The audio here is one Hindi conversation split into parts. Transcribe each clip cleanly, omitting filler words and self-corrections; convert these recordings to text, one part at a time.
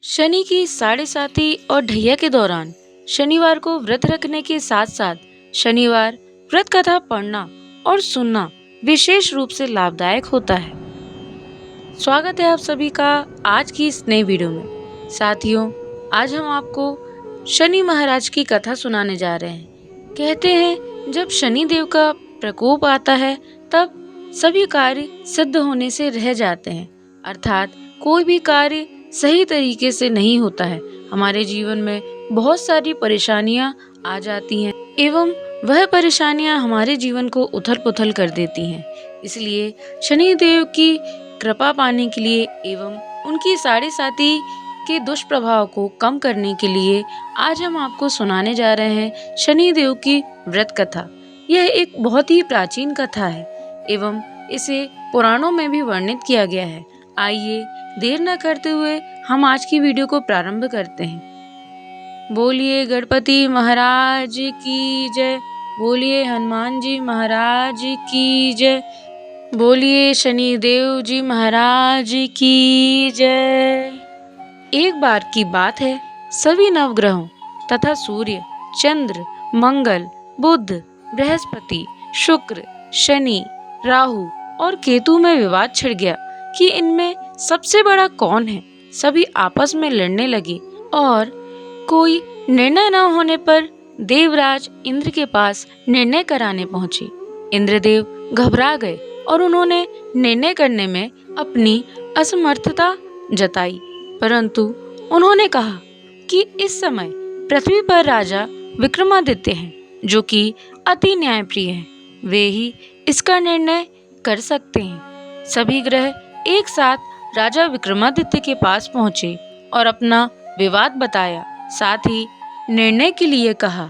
शनि की साढ़े साथी और ढैया के दौरान शनिवार को व्रत रखने के साथ साथ शनिवार व्रत कथा पढ़ना और सुनना विशेष रूप से लाभदायक होता है। स्वागत है आप सभी का आज की इस नई वीडियो में। साथियों, आज हम आपको शनि महाराज की कथा सुनाने जा रहे हैं। कहते हैं जब शनि देव का प्रकोप आता है तब सभी कार्य सिद्ध होने से रह जाते हैं, अर्थात कोई भी कार्य सही तरीके से नहीं होता है। हमारे जीवन में बहुत सारी परेशानियां आ जाती हैं एवं वह परेशानियां हमारे जीवन को उथल पुथल कर देती हैं। इसलिए शनि देव की कृपा पाने के लिए एवं उनकी साढ़े साथी के दुष्प्रभाव को कम करने के लिए आज हम आपको सुनाने जा रहे हैं शनि देव की व्रत कथा। यह एक बहुत ही प्राचीन कथा है एवं इसे पुराणों में भी वर्णित किया गया है। आइए देर न करते हुए हम आज की वीडियो को प्रारंभ करते हैं। बोलिए गणपति महाराज की जय, बोलिए हनुमान जी महाराज की जय, बोलिए शनि देव जी महाराज की जय। एक बार की बात है, सभी नवग्रहों तथा सूर्य, चंद्र, मंगल, बुध, बृहस्पति, शुक्र, शनि, राहु और केतु में विवाद छिड़ गया कि इनमें सबसे बड़ा कौन है। सभी आपस में लड़ने लगे और कोई निर्णय न होने पर देवराज इंद्र के पास निर्णय कराने पहुंचे। इंद्रदेव घबरा गए और उन्होंने निर्णय करने में अपनी असमर्थता जताई, परंतु उन्होंने कहा कि इस समय पृथ्वी पर राजा विक्रमादित्य हैं, जो कि अति न्यायप्रिय हैं। वे ही इसका निर्णय कर सकते हैं। सभी ग्रह एक साथ राजा विक्रमादित्य के पास पहुंचे और अपना विवाद बताया, साथ ही निर्णय के लिए कहा।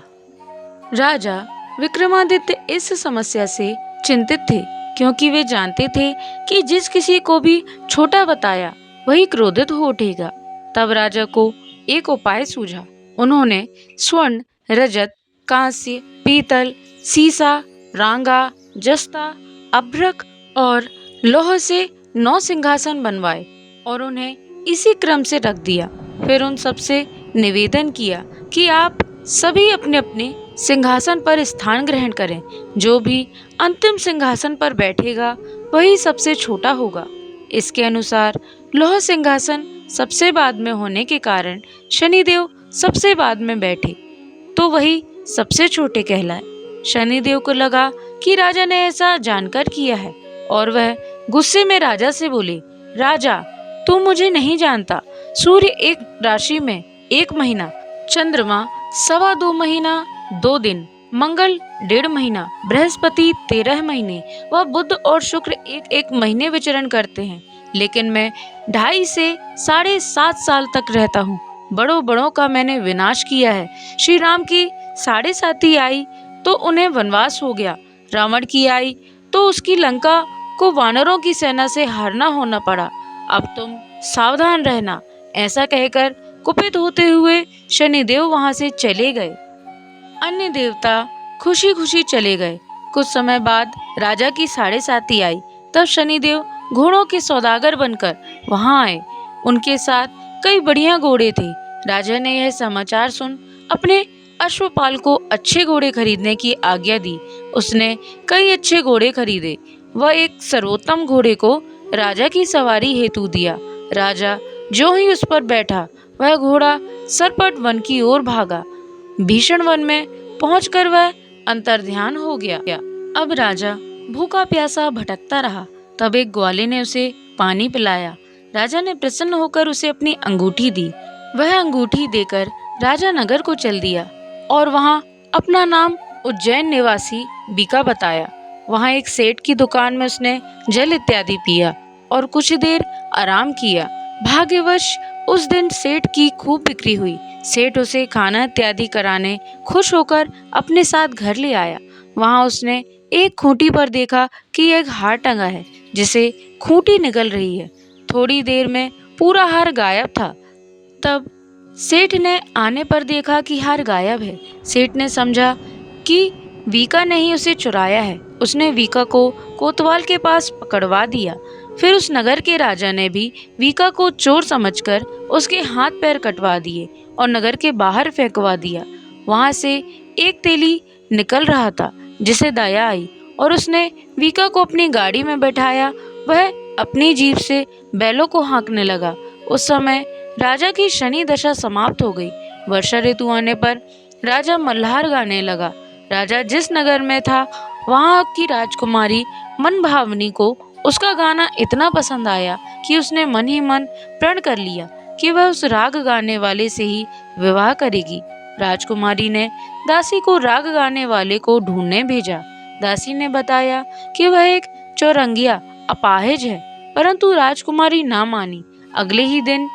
राजा विक्रमादित्य इस समस्या से चिंतित थे, क्योंकि वे जानते थे कि जिस किसी को भी छोटा बताया वही क्रोधित हो उठेगा। तब राजा को एक उपाय सूझा। उन्होंने स्वर्ण, रजत, कांस्य, पीतल, सीसा, रांगा, जस्ता, अभ्रक और लौह से 9 सिंहासन बनवाए और उन्हें इसी क्रम से रख दिया। फिर उन सबसे निवेदन किया कि आप सभी अपने अपने सिंहासन पर स्थान ग्रहण करें। जो भी अंतिम सिंहासन पर बैठेगा वही सबसे छोटा होगा। इसके अनुसार लौह सिंहासन सबसे बाद में होने के कारण शनिदेव सबसे बाद में बैठे तो वही सबसे छोटे कहलाए। शनिदेव को लगा कि राजा ने ऐसा जानकर किया है और वह गुस्से में राजा से बोले, राजा तू मुझे नहीं जानता। सूर्य एक राशि में 1 महीना, चंद्रमा 2.25 महीना 2 दिन, मंगल 1.5 महीना, बृहस्पति 13 महीने व बुध और शुक्र 1-1 महीने विचरण करते हैं, लेकिन मैं 2.5 से 7.5 साल तक रहता हूँ। बड़ों बड़ों का मैंने विनाश किया है। श्री राम की साढ़े साथी आई तो उन्हें वनवास हो गया। रावण की आई तो उसकी लंका को वानरों की सेना से हारना होना पड़ा। अब तुम सावधान रहना। ऐसा कहकर कुपित होते हुए शनिदेव वहां से चले गए। अन्य देवता खुशी खुशी चले गए। कुछ समय बाद राजा की साढ़े साथी आई। तब शनिदेव घोड़ों के सौदागर बनकर वहां आए। उनके साथ कई बढ़िया घोड़े थे। राजा ने यह समाचार सुन अपने अश्वपाल को अच्छे घोड़े खरीदने की आज्ञा दी। उसने कई अच्छे घोड़े खरीदे। वह एक सर्वोत्तम घोड़े को राजा की सवारी हेतु दिया। राजा जो ही उस पर बैठा वह घोड़ा सरपट वन की ओर भागा। भीषण वन में पहुंचकर वह अंतर्ध्यान हो गया। अब राजा भूखा प्यासा भटकता रहा। तब एक ग्वाले ने उसे पानी पिलाया। राजा ने प्रसन्न होकर उसे अपनी अंगूठी दी। वह अंगूठी देकर राजा नगर को चल दिया और वहां अपना नाम उज्जैन निवासी बीका बताया। वहां एक सेठ की दुकान में उसने जल इत्यादि पिया और कुछ देर आराम किया। भाग्यवश उस दिन सेठ की खूब बिक्री हुई। सेठ उसे खाना इत्यादि कराने खुश होकर अपने साथ घर ले आया। वहां उसने एक खूंटी पर देखा कि एक हार टंगा है, जिसे खूंटी निकल रही है। थोड़ी देर में पूरा हार गायब था। तब सेठ ने आने पर देखा कि हार गायब है। सेठ ने समझा कि वीका ने ही उसे चुराया है। उसने वीका को कोतवाल के पास पकड़वा दिया। फिर उस नगर के राजा ने भी वीका को चोर समझकर उसके हाथ पैर कटवा दिए और नगर के बाहर फेंकवा दिया। वहां से एक तेली निकल रहा था जिसे दया आई और उसने वीका को अपनी गाड़ी में बैठाया। वह अपनी जीभ से बैलों को हाँकने लगा। उस समय राजा की शनि दशा समाप्त हो गई। वर्षा ऋतु आने पर राजा मल्हार गाने लगा। राजा जिस नगर में था वहां की राजकुमारी मनभावनी को उसका गाना इतना पसंद आया कि उसने मन ही मन प्रण कर लिया कि वह उस राग गाने वाले से ही विवाह करेगी। राजकुमारी ने दासी को राग गाने वाले को ढूंढने भेजा। दासी ने बताया कि वह एक चौरंगिया अपाहिज है, परंतु राजकुमारी ना मानी। अगले ही दिन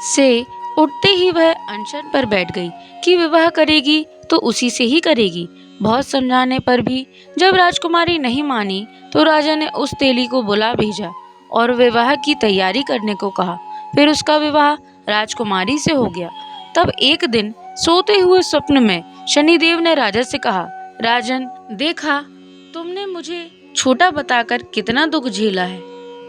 से उठते ही वह अनशन पर बैठ गई कि विवाह करेगी तो उसी से ही करेगी। बहुत समझाने पर भी जब राजकुमारी नहीं मानी तो राजा ने उस तेली को बुला भेजा और विवाह की तैयारी करने को कहा। फिर उसका विवाह राजकुमारी से हो गया। तब एक दिन सोते हुए स्वप्न में शनिदेव ने राजा से कहा, राजन, देखा तुमने मुझे छोटा बताकर कितना दुख झेला है।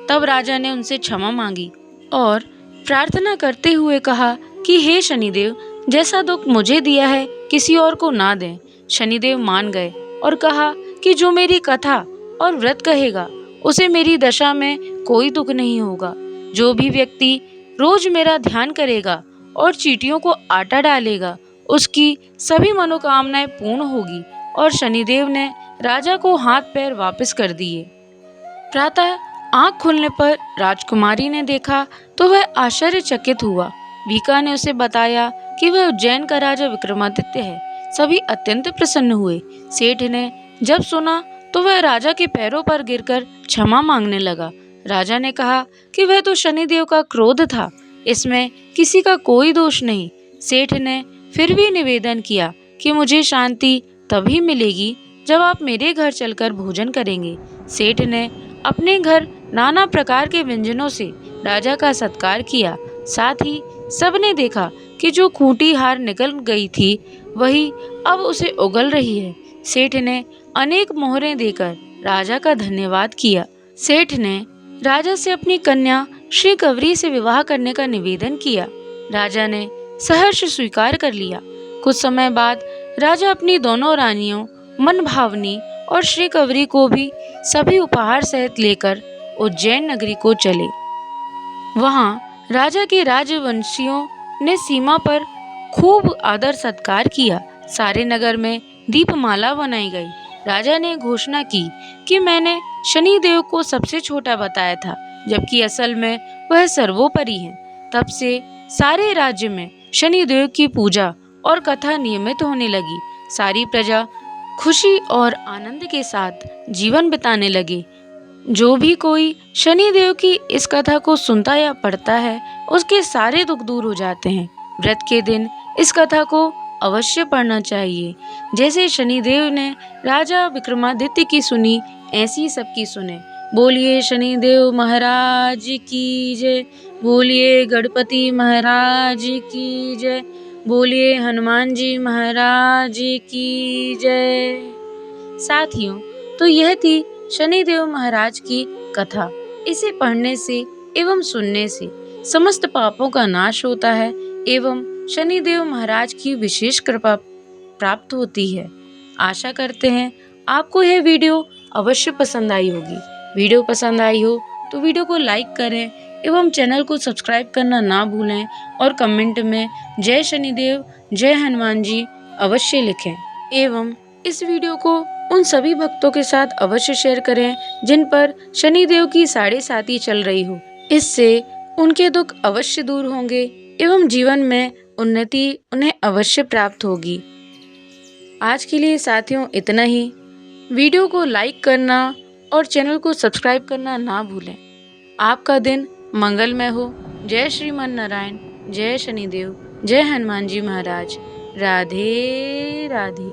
तब राजा ने उनसे क्षमा मांगी और प्रार्थना करते हुए कहा कि हे शनिदेव, जैसा दुख मुझे दिया है किसी और को ना दें। शनिदेव मान गए और कहा कि जो मेरी कथा और व्रत कहेगा उसे मेरी दशा में कोई दुख नहीं होगा। जो भी व्यक्ति रोज मेरा ध्यान करेगा और चींटियों को आटा डालेगा उसकी सभी मनोकामनाएं पूर्ण होगी। और शनिदेव ने राजा को हाथ पैर वापस कर दिए। प्रातः आंख खुलने पर राजकुमारी ने देखा तो वह आश्चर्यचकित हुआ। वीका ने उसे बताया कि वह उज्जैन का राजा विक्रमादित्य है। सभी अत्यंत प्रसन्न हुए। सेठ ने जब सुना तो वह राजा के पैरों पर गिरकर क्षमा मांगने लगा। राजा ने कहा कि वह तो शनिदेव का क्रोध था, इसमें किसी का कोई दोष नहीं। सेठ ने फिर भी निवेदन किया कि मुझे शांति तभी मिलेगी जब आप मेरे घर चलकर भोजन करेंगे। सेठ ने अपने घर नाना प्रकार के व्यंजनों से राजा का सत्कार किया। साथ ही सबने देखा कि जो खूंटी हार निकल गई थी वही अब उसे उगल रही है। सेठ ने अनेक मोहरें देकर राजा का धन्यवाद किया। सेठ ने राजा से अपनी कन्या श्री कवरी से विवाह करने का निवेदन किया। राजा ने सहर्ष स्वीकार कर लिया। कुछ समय बाद राजा अपनी दोनों रानियों मनभावनी और श्री कवरी को भी सभी उपहार सहित लेकर उज्जैन नगरी को चले। वहां राजा के राजवंशियों ने सीमा पर खूब आदर सत्कार किया। सारे नगर में दीपमाला बनाई गई। राजा ने घोषणा की कि मैंने शनिदेव को सबसे छोटा बताया था, जबकि असल में वह सर्वोपरि है। तब से सारे राज्य में शनिदेव की पूजा और कथा नियमित होने लगी। सारी प्रजा खुशी और आनंद के साथ जीवन बिताने लगे। जो भी कोई शनिदेव की इस कथा को सुनता या पढ़ता है उसके सारे दुख दूर हो जाते हैं। व्रत के दिन इस कथा को अवश्य पढ़ना चाहिए। जैसे शनिदेव ने राजा विक्रमादित्य की सुनी, ऐसी सबकी सुने। बोलिए शनिदेव महाराज की जय। बोलिए गणपति महाराज की जय। बोलिए हनुमान जी महाराज की जय। साथियों, तो यह थी शनिदेव महाराज की कथा। इसे पढ़ने से एवं सुनने से समस्त पापों का नाश होता है एवं शनिदेव महाराज की विशेष कृपा प्राप्त होती है। आशा करते हैं आपको यह वीडियो अवश्य पसंद आई होगी। वीडियो पसंद आई हो तो वीडियो को लाइक करें एवं चैनल को सब्सक्राइब करना ना भूलें और कमेंट में जय शनिदेव, जय हनुमान जी अवश्य लिखें। एवं इस वीडियो को उन सभी भक्तों के साथ अवश्य शेयर करें जिन पर शनिदेव की साढ़े साती चल रही हो। इससे उनके दुख अवश्य दूर होंगे एवं जीवन में उन्नति उन्हें अवश्य प्राप्त होगी। आज के लिए साथियों इतना ही। वीडियो को लाइक करना और चैनल को सब्सक्राइब करना ना भूलें। आपका दिन मंगलमय हो। जय श्रीमन नारायण, जय शनिदेव, जय हनुमान जी महाराज। राधे राधे।